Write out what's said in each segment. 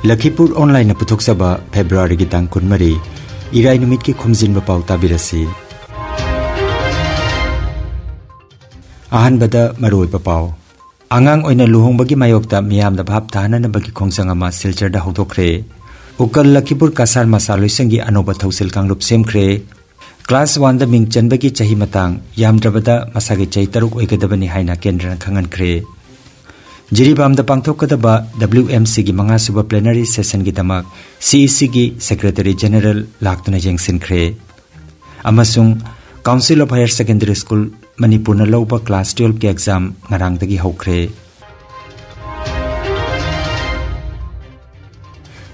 Lakhipuronline puthokchaba February gi tang 13 irai numit ki Khomjinba Pao tabirasi ahanbada maroi Pao angang oina luhongbagi mayokta miyamda bhab thananabagi khongjang ama silchar da hodokre ukal Lakhipur kasar masaloisangi anoba thausil kanglup semkhre class 1 da ming chanbagi chahi matang yamdrabada masagi chai taruk oigadabani haina kendra khangankre Jiribam da pangthokadaba WMC gi manga suba plenary session gi damak CEC gi Secretary General laktuna jengsinkhre amasung Council of Higher Secondary School Manipuri na lauba class 12 ki exam ngarang dagi hokre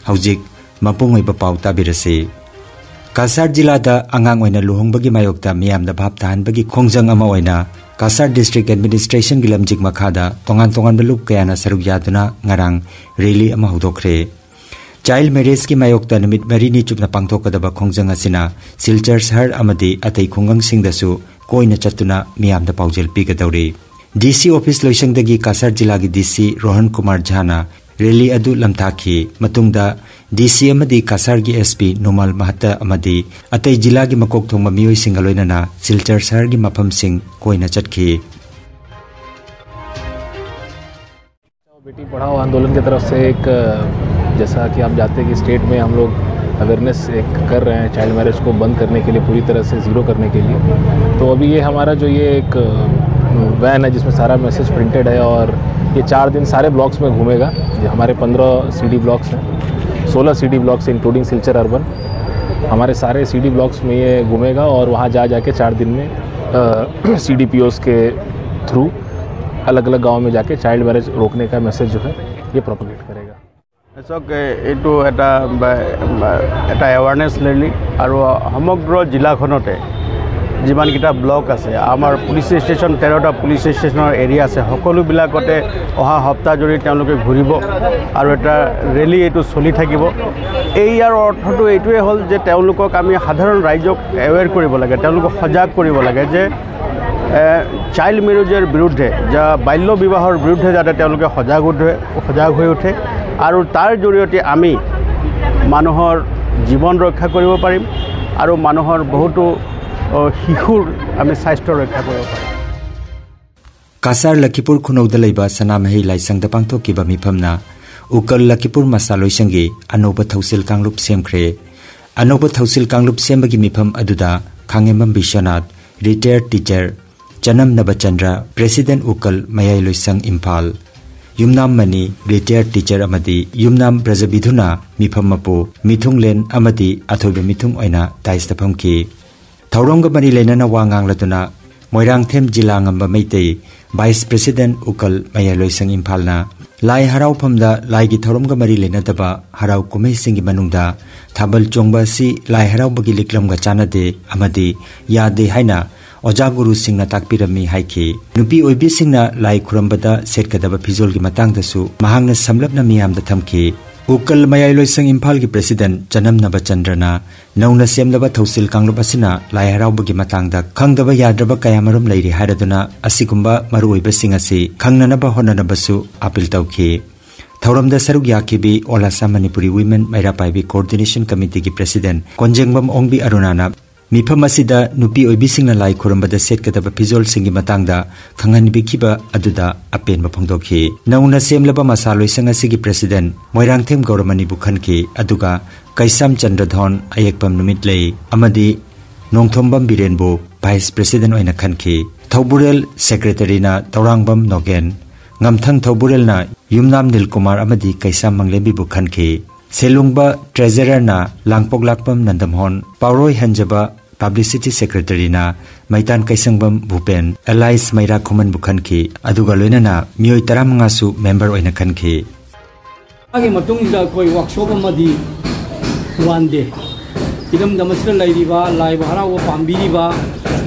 Haujik mapungoi ba pau tabirase Kasar jila da angang oina luhongbagi mayokta miyam da bhab than bagi khongjang ama oina Kasar District Administration gilamjik makhada tongan belup kayana saruk yaduna ngarang rally ama hodokre Child marriage ki mayokta numit marini chupna pangthokadaba khongjang asina Silchar Sahar amadi atei khungang singdasu koina chatuna miyamda paujel pigadawri DC office loisangdagi Kasar jila gi DC Rohan Kumar Jhana rally adu lamthaki matungda DC amadi Kasar gi SP Nomal Mahata amadi atei jila gi makok thongma miyoi singaloinana Silchar Sahar gi mafam sing koina chatki Beti Padhao आंदोलन की तरफ से एक जैसा कि आप जानते हैं कि स्टेट में हम लोग अवेयरनेस एक कर रहे हैं चाइल्ड मैरिज को बंद करने के लिए पूरी तरह से ज़ीरो करने के लिए तो अभी ये हमारा जो ये एक वैन है जिसमें सारा मैसेज प्रिंटेड है और ये 4 दिन सारे ब्लॉक्स में घूमेगा ये हमारे 15 CD ब्लॉक्स हैं 16 CD blocks including Silchar urban हमारे सारे CD ब्लॉक्स में ये घूमेगा और वहाँ जाके 4 दिन में CDPOs के थ्रू अलग अलग गाँव में जाके चाइल्ड मैरिज रोकने का मैसेज जो है ये प्रोपगेट करेगा এইটো এটা এৱাৰনেছ ৰেলী আৰু সমগ্ৰ জিলাখনতে যিমানকেইটা ব্লক আছে আমাৰ পুলিচ ষ্টেচন 13টা পুলিচ ষ্টেচনৰ এৰিয়া আছে সকলোবিলাকতে অহা সপ্তাহ জুৰি তেওঁলোকে ঘূৰিব আৰু এটা ৰেলী এইটো চলি থাকিব ইয়াৰ অৰ্থটো এইটোৱে হ'ল যে তেওঁলোকক আমি সাধাৰণ ৰাইজক এৱেৰ কৰিব লাগে তেওঁলোকক সজাগ কৰিব লাগে যে চাইল্ড মেৰেজৰ বিৰুদ্ধে যা বাল্য বিবাহৰ বিৰুদ্ধে যাতে তেওঁলোকে সজাগ হৈ উঠে আৰু তাৰ জৰিয়তে আমি মানুহৰ জীৱন ৰক্ষা কৰিব পাৰিম আৰু মানুহৰ বহুতো শিশুৰ আমি স্বাস্থ্য ৰক্ষা কৰিব পাৰিম Kasar Lakhipur khunauda leiba sanamhei laisangda pangthokiba mifamna ukal Lakhipur masaloisangi anoba thausil kanglup semkhre anoba thausil kanglup sembagi mifam aduda Khangembam Bishanath retired teacher Chanam Nabachandra President ukal mayai loisang Imphal Yumnam Mani retired teacher amadi Yumnam Brajabidhuna mifam mapu mithunglen amadi athobe mithung oina taista phamki Thaurongga mari lenana wangang latuna Moirangthem jila ngamba meitei Vice President ukal mayai loisang Imphalna Lai harau phamda lai gi thoromga mari lenadaba harau kumei singi manungda thabal chongba si lai harau bagi liklamga chanade amadi yade haina Oja Guru Singna takpirami haiki nupi oibi singna lai khurambada setkadaba phizol gi matangdasu mahangna samlapna miyamda thamki ukal mayai loisang Imphal gi President Chanam Nabachandrana nauna semlaba thausil kanglup asina lai harauba gi matangda khangdaba yadraba kayamarum leiri haraduna asigumba maru oiba singasi khangnanaba honanabasu apil tawki Thauramda saruk yakibi Olasa Manipuri Women Maira Paibi Coordination Committee gi President Konjengbam Ongbi Arunana Mifam asida nupi oibisingna lai khurambada setkadaba phizol singi matangda khanganibikhiba aduda apenba phongdokhi nauna semlaba masaloisang asigi President Moirangthem Gauramani bukhanki aduga Kaisam Chandradhon ayekpam numit lei amadi Nongthombam Birenbu Vice President oina khanki Thauburel Secretary na Taurangbam Nogen Ngamthang Thauburel na Yumnam Nilkumar amadi Kaisam Manglembi bukhanki Selungba Treasurer na Langpok Lakpam Nandamhon Pauroi Hanjaba Publicity Secretary na Maitan Kaisangbam Bhupen Allies Maira Khoman Bukhanki aduga loinana mioi 15 su member oina khanki age matungda koi workshop amadi one day idam damasra lairiba laiba harawa pambiriba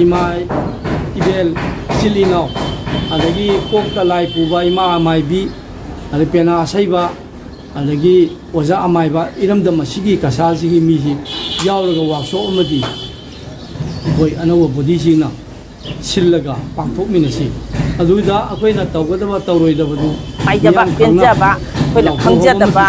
imai ibel chilino adagi kokta lai puba ima amaibi ade pena asaiba adagi oja amaiba idam damasigi kasasigi miji yawraga workshop amadi koi anawa body singna sillaga pangthok minasi aduda akoina tawgadaba tawroidabadu पाइजबा पेंजबा Koyna खंगजदबा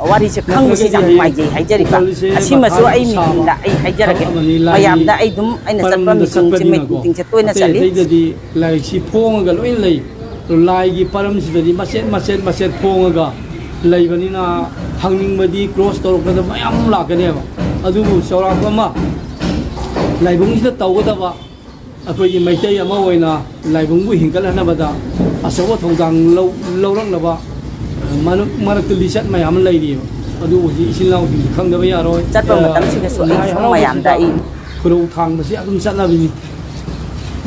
वारी से खंगसी जाम माइजे हाइजरिबा असिमसु आई मीटिंगदा आई हाइजरगे मयामदा आई दुम आइना चतपा meeting से meeting से तोइना चली like सी फोंगा lion लई लाइगी परमसिददी मसेट फोंगा लैबनिना हंगनिंगबदी cross तौरकदा मयाम लाकनेबा अदुबु सौराकमा लाइबुंगसिदा तौगदबा अखोई मैतै अमा ओइना लाइबुंगबु हिंगलहनबदा असौब थौदांग लौरंगनबा मरक लिचत मयाम लैरिबा अदुबु इसिलाउ खंगदबा यारोय चतपा मतमसिगसु मयामदा ई खुरौ थांगबसि अदुम चतलाबिनि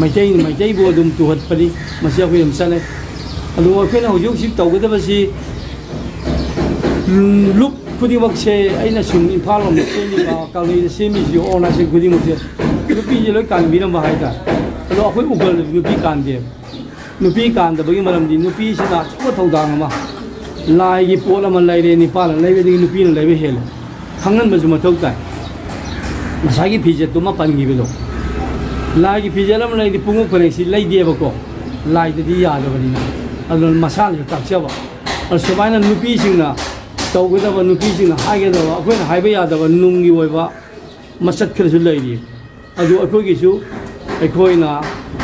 मैतै बो अदुम तुहत्पदि मसि अखोई यम चले अदु अखोइना हुजुक तौगदबसि लुप खुदिमक्से अइना सुम इम्फाल लोम सेमिबा काली सेमिसि ऑर्गनाइजेशन खुदिमक्से नुपी जे लोय कानबिरम हाइदा अदो अखोई उगल नुपी कानदे नुपी कानदबगी मरमदि नुपी सिना चुवा थौदांग अमा लाइगी पोल अमा लैरे निपाल लैबेदि नुपीना लैबे हेल खंगन बजु मथौ ताइ मसागी फिजे तुमा पनगिबेदो लाइगी फिजे लम लैदि पुंगु फरेसि लैदेबको लाइददि यादबनिना अदो मसान ताक्चबा अ सुबाइना नुपी सिंगना तौगदबा नुपी सिंगना हाइगदबा अखोइना हाइबे यादबा नुंगी ओइबा मसत खरसु लैरि अदु अखोइगिसु अखोइना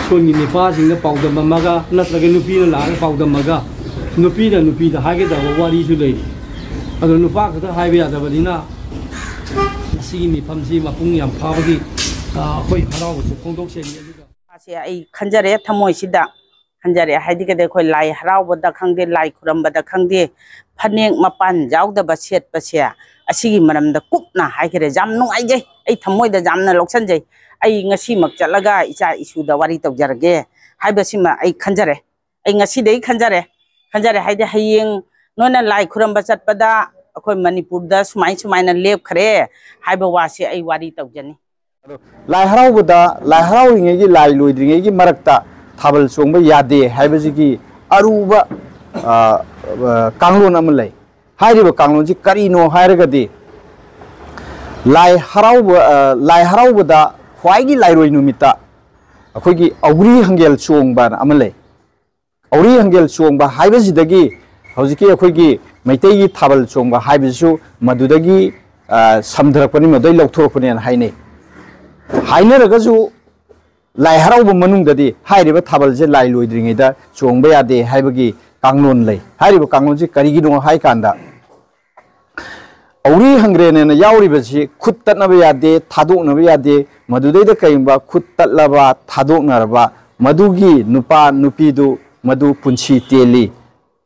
सोनगी निपासिंगना पाउदमगा नत्रगे नुपीना लागा पाउदमगा नुपीदा हाइगदबा वारिसु लैरि अदु नुपा खता हाइबे यादबनिना मसिगी मिफमसि मपुंग याम फाबगी अखोइ हरावसु फोंदोक्सेनि अदुगा आसे आई खंजरे थमोइसिदा खंजरे हाइदिगदे खोइ लाई हरावबदा खंगदे लाई खुरमबदा खंगदे फनेक मपान जाउदबा सेटपसे असिगी मरमदा कुपना हाइगरे जाम नुंगाइजे आई थमोइदा जामना लोक्सनजे आई ngasimak chalaga icha isuda wari tawjarage haibasima ai khanjare ai ngasi dei khanjare haide hayeng nona lai khuramba chatpada akoi manipur da sumaina lep khare haiba wasi ai wari tawjani lai harauringe gi lai loidringe gi marakta thabal chongba yade haibaji gi aruba kanglon amalai hairiba kanglon ji karino hairagadi lai harauba da Huaigi Lairoi Numita, a quiggy Auri Hangel Chuong Ban Amale. Auri Hangel Chuong by Hibazidagi, Hosiki a quiggy, Maitegi Tabal Chuong by Hibazu, Madudagi, Samdrapani, Madai Loktorpani and Haine. Haine Ragazu Lai Harauba Manung Dadi, Hiriba Tabalze Lai Luidringida, Chuong Bea de Hibagi, Kanglon Lay, Hiriba Kanglonji, Karigino Haikanda. Auri Hangren and a Yauribaji, Kutat Nabayade, Taduk Nabayade, Madudeda Kaimba, Kutat Lava, Taduk Narva, Madugi, Nupa, Nupidu, Madu Punchi Teli.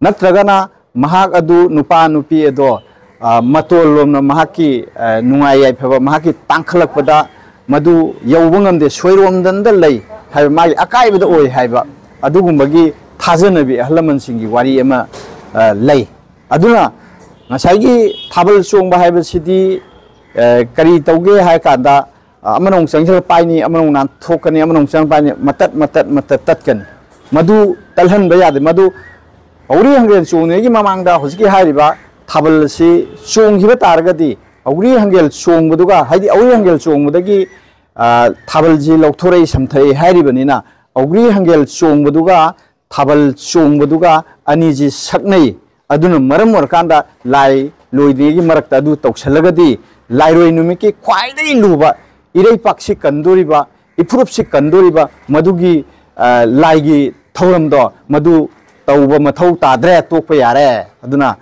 Natragana, Mahak Adu, Nupa, Nupi Edo, Matolum, Mahaki, Nuaya, Mahaki, Tankalakpada, Madu, Yawungam, the Swerum Danda Lay, have my Akai with the Oi Haiba, Adugumagi, Tazanabi, Halaman Singi, Wariema Lay. Aduna. Masagi Tabal Song Bahaba City, Kari Toge Haikanda, Amanong Sanger Piny, Amanong Nan Tokani, Amanong Sang Pine, Matatkan, Madu Talhan Bayad, Madu Auri Hangel Song, Mamanga, Hosiki Hariba, Tabal Si, Song Hibatargadi, Auri Hangel Song Muduga, Hadi Auri Hangel Song Mudagi, Tabalji Loktore Samtai Haribanina, Auri Hangel Song Muduga, Tabal Song Muduga, Aniji Saknai. Aduna maram warkanda lai loidigi marakta adu toksalagadi lai roi numiki khwaidai luba irei paksi kandoriba ipurupsi kandoriba madugi laigi thoramdo madu tauba mathau tadre tokpa yare aduna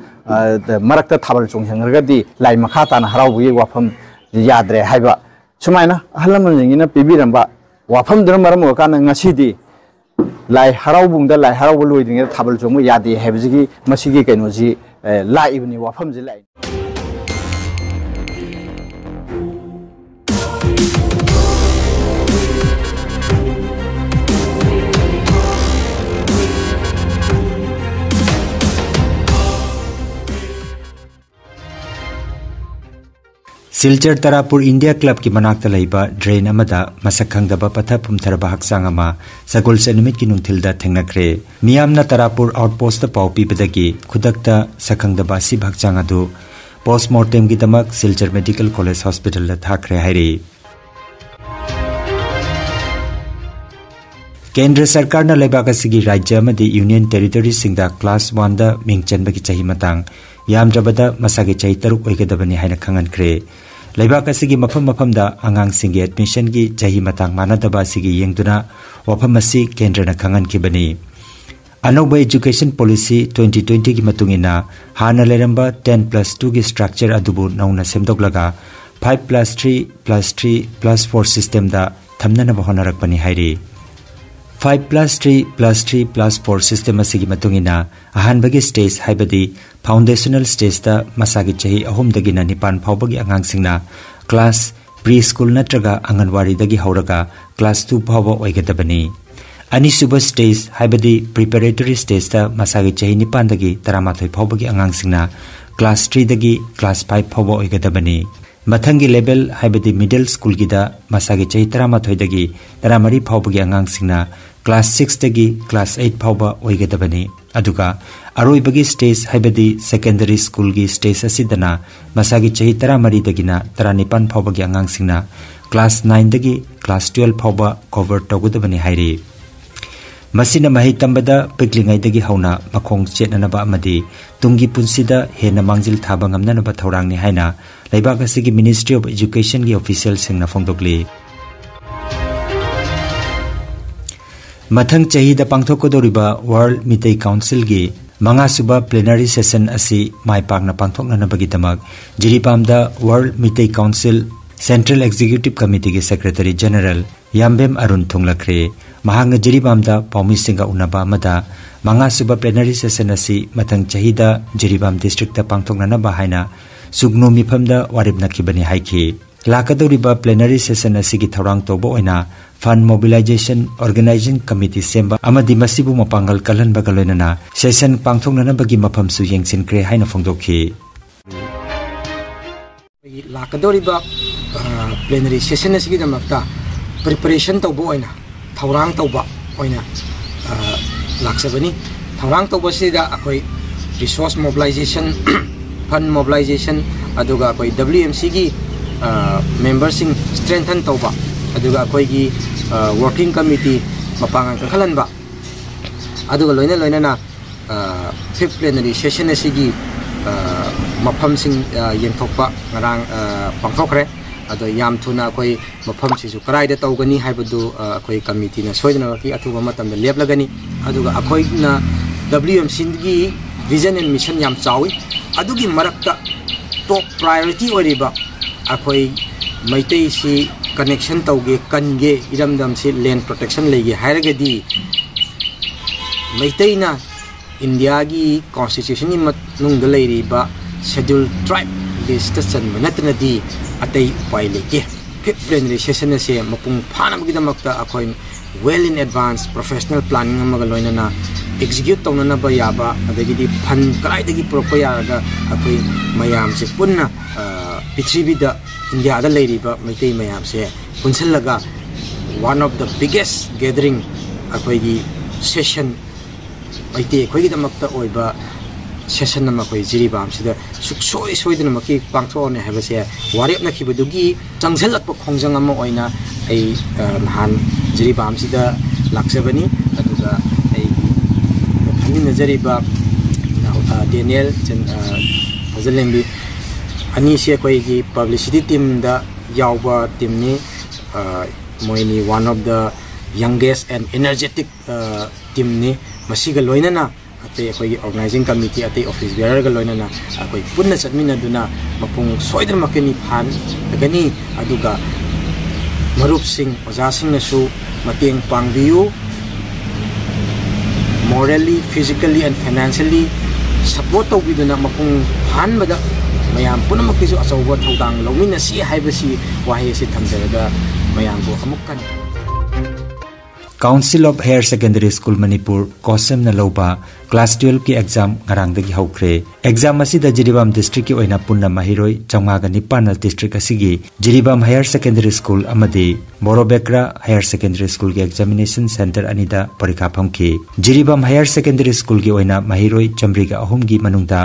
marakta thabal chongsangragadi lai makha tan haraugi wafam yadre haiba sumaina halaman jingina pibiramba wafam dra maram warkanda ngasidi Lai Haraubunda, Lai Harauluing, Tabal Jomu Yadi, Hebzigi, Masigi Kenozi, Lai Ibni Wafam Zilai. Silchar Tarapur India Club ki manakta laiba drain amada masakhangdaba patha pumtharba haksang ama sagol senumit ki nungthilda thengnakre miyamna Tarapur outpost pau pibadagi khudakta sakhangdaba si bhaksang adu postmortem ki damak Silchar Medical College Hospital la thakre hairi केंद्र सरकार न लेबाक असगी राज्य अमदी union territory सिंगदा class 1 दा Ming चनबगी चाही मतंग यामद्रबदा मसागे चाही तरुक ओइगदबनी हाइना खंगनख्रे लेबाक असगी मफम मफमदा अंगांग सिंगे admission की चाही मतंग मानदबा सिगी येंगदुना वफम असि केंद्र न खंगनखिबनी अनौब एजुकेशन पॉलिसी 2020 की मतुंगिना हाना लेरंबा 10+2 की स्ट्रक्चर अदुबु नौना सेमदोगलगा 5+3+3+4 सिस्टम दा थमनना बहनरकपनी हाइरी 5+3+3+4 सिस्टम असगी मतुंगिना अहानबगी स्टेज हाइबदी फाउंडेशनल स्टेज दा मसागी चाही अहुमदगिना निपान फावबगी अंगांगसिंगना क्लास प्री स्कूल नत्रगा आंगनवाड़ी दगी हौरगा क्लास 2 फावबा ओइगदबनी अनिसुब स्टेज हाइबदी प्रिपरेटरी स्टेज दा मसागी चाही निपान दगी तरामाथोय फावबगी अंगांगसिंगना क्लास 3 दगी क्लास 5 फावबा ओइगदबनी मथंगी लेवल हाइबदी मिडल स्कूल गिदा मसागी चाही तरामाथोय दगी तरामरी फावबगी अंगांगसिंगना class 6 दगी class 8 फावबा ओइगदबनी अदुगा अरोइबगी stage हाइबदी secondary school की स्टेज असिदना मसागी चाही तरामरी दगिना तरानिपान फावबगी अंगांगसिंगना क्लास 9 दगी क्लास 12 फावबा कवर तौगदबनी हाइरी मसिना मही तंबदा पिकलिंगाइदगी हौना मखोंग चेतननबा अमदी तुंगी पुंसिदा हेना मांगजिल थाबा ngamnanaba थौरांगनि हाइना लेबाक असगी मिनिस्ट्री ऑफ एजुकेशन की ऑफिशियल सिंगना फोंदोकली मथंग चाहिदा पांगथोकदोरिबा वर्ल्ड मितै काउंसिल की मंगासुबा प्लेनरी सेशन असि माइपाकना पांगथोकननबगिदमक जिरिपामदा world Meitei council central executive committee की सेक्रेटरी जनरल याम्बेम अरुण थुंगलख्रे महांग जिरिबामदा पौमिसिंगा उनबा मदा मंगासुबा प्लेनरी सेशन असि मथंग चाहिदा जिरिबाम डिस्ट्रिक्ट पांगथोकननबा हाइना सुगनो मिफमदा वारिबनखिबनी हाइखि लाकदोरिबा प्लेनरी सेशन असि थौरांग तौबा ओइना फंड मोबिलाइजेशन ऑर्गेनाइजिंग कमिटी सेंबा अमदी मसिबु मपांगल कलहनबगा लोइनना सेशन पांगथोकननबगी मफमसु येंगसिनख्रे हाइना फोंदोखि लाकदोरिबा प्लेनरी सेशन असि दमक्ता प्रिपरेशन तौबा ओइना थौरांग तौबा ओइना लाक्सबनी थौरांग तौबसिदा अखोय रिसोर्स मोबिलाइजेशन फंड मोबिलाइजेशन अदुगा अखोय WMC की मेंबरसिंग स्ट्रेंथन तौबा अदुगा अखोय की वर्किंग कमिटी मपांगन खलनबा अदुगा लोइना लोइना फिफ्थ प्लेनरी सेशन असि मफमसिंग येंथोकपा ngarang पांगथोकरे अदो याम थुना अखोय मफमसिसु कराइदा तौगनी हाइबदु अखोय कमिटी ना सोइदना की अथुबा मतमदा लेपलगनी अदुगा अखोय ना WMC की विजन एंड मिशन याम चावी अदुगी मरक्ता टॉप प्रायोरिटी ओरिबा अखोय मैतै सी कनेक्शन तौगे कनगे इरमदम से लैंड प्रोटेक्शन लेगे हायरगदी मैतैना इंडिया की कॉन्स्टिट्यूशन की मनुंग लेरिबा शेड्यूल ट्राइब लिस्ट चनब नतनदी अतै उपाय लेके फिफ्थ प्लेनरी सेशन से मपुंग फानबगिदमक्ता अखोय well in advance professional planning अमगा लोइनना एग्जीक्यूट तौननबा याबा अदगिदी फंड कराइदगी पुरक्पा यारगा अखोय मयाम से पुन्ना पृथ्वीदा इंडिया दा लेरिबा मैतै मयाम से पुनसलगा one of the biggest gathering अखोयगी सेशन मैतै अखोयगिदमक्ता ओइबा सेशन नम अखोय जिरिबाम सिदा सुक्सोय सोइदनमकी पांगथोने हाबसे वारेपनखिबदुगी चंगझलकप खोंजंग अमा ओइना ऐ नहान जिरिबाम सिदा लाक्सबनी अदुगा ऐ फनि नजरिबा डेनियल फजलेंबी अनि से अखोयगी पब्लिसिटी टीम दा यावबा टीम नि मोइनी one of the youngest and energetic team नि मसिगा लोइनना अतै अखोयगी ऑर्गेनाइजिंग कमिटी अतै ऑफिस बेयर गा लोइनना अखोय पुन्ना चटमिनदुना मपुंग सोइदरमकनी फान लगनी अदुगा मरुप सिंह ओजा Singh नसु मतेंग पांगबियु morally physically and financially support तौबिदुना मपुंग फानबदा मयाम पुनमकिसु अचौबा थौदांग लौमिनसी हाइबसी वाहे से थमजरगा मयामबो अमुक्कन council of higher secondary school Manipur कोसम न लौबा क्लास 12 की एग्जाम ngarangdagi हौख्रे एग्जाम असिदा जिरिबाम डिस्ट्रिक्ट की ओइना पुन्ना महिरोय चंगागा निपान डिस्ट्रिक्ट असिगी जिरिबाम हायर सेकेंडरी स्कूल अमदि बोरोबेक्रा हायर सेकेंडरी स्कूल के एग्जामिनेशन सेंटर अनिदा परीक्षा फमखी जिरीबाम हायर सेकेंडरी स्कूल की ओइना महिरोई चमरीगा अहुमगी मनुंगदा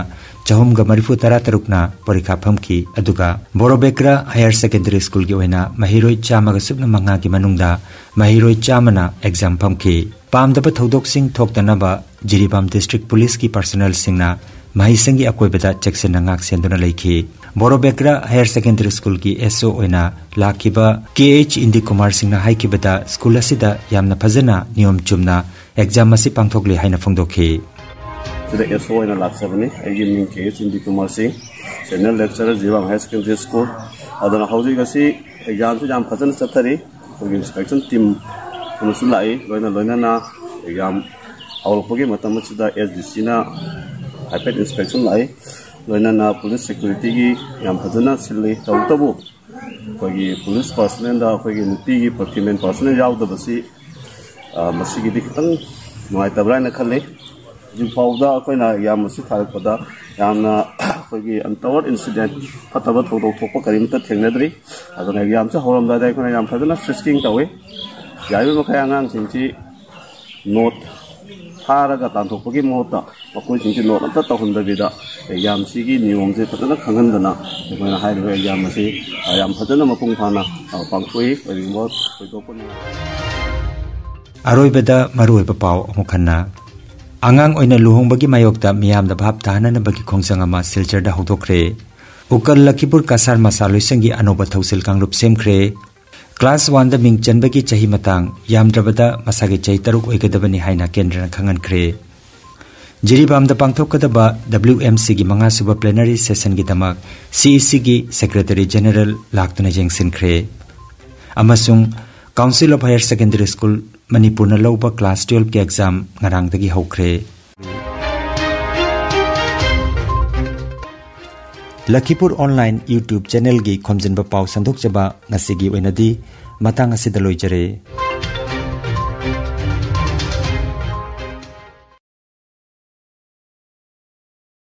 चहुमगा मरिफु तरा तरुकना परीक्षा फमखी अदुगा बोरोबेक्रा हायर सेकेंडरी स्कूल की ओइना महिरोई चामगा सुबना मंगा की मनुंगदा महिरोई चामना एग्जाम फमखी पामदब थौदोकसिंग थोक्तनबा जिरीबाम डिस्ट्रिक्ट पुलिस की पर्सनल सिंगना महिसंगी अकोइबदा चेक्सन नांगाक सेंदुना लेखी बोरोबेक्रा हायर सेकेंडरी स्कूल की एसओ ओइना लाखिबा केएच इंदी कुमार सिंगना हाइकिबदा स्कूल असिदा यामना फजना नियम चुमना एग्जाम असी पांगथोकले हाइना फोंदोखी the SO in a Laksabani, I give me case in the commerce, general lecturer, Jivam High Secondary School. I don't know how you can see exams, I'm Patan Satari, for inspection team, Musulai, Loina, exam, our Pogi Matamachida, SDCina, iPad inspection lie, Loina, police security, Yam Padana, Silly, Tautabu, for the police personnel, for the Pigi, procurement personnel out of the sea, Masiki Dikan, my Tabrana Kale. जो फाउदा कोइना याम मसी थारपदा यामना कोई अंतवर incident फतब थोदो थोप करिम त थेंगनद्री अदन याम से होरमदा दाय कोना याम Fadna frisking तवे याय मखय आंगांग सिंची नोट थारगा तांथोपगी मोहता मकोइ सिंची नोट अंत तहुंदबिदा याम सिगी नियम से फदना खंगनदना कोइना हाइरवे याम मसी याम फदना मपुंग फाना पांगकोइ रिमोट कोइदोपन अरोइबदा मरुइबा पाव अमुखन्ना आंगांग ओइना लुहोंबगी मायोक्ता मियाम दा भाप ताहननबगी खोंजंग अमा सिलचरदा हौदोखरे उकल लखीपुर कासार मसालोइसंगी अनोबा थौसिल कांगलुप सेमखरे क्लास 1 दा मिंग चनबगी चही मतांग यामद्रबदा मसागे चही तरुक ओइगदबनी हाइना केंद्रना खंगनखरे जिरीबाम दा पांगथोकदबा WMC गी मंगा सुबा प्लेनरी सेशन गी दमक CEC गी सेक्रेटरी जनरल लाक्तुना जेंगसिनखरे अमसुंग council of higher secondary school Manipur न लौबा क्लास 12 के exam ngaraangdagi hokre Lakhipur online YouTube channel gi Khomjinba Pao sandok chaba ngasigi oinadi matang asida loijare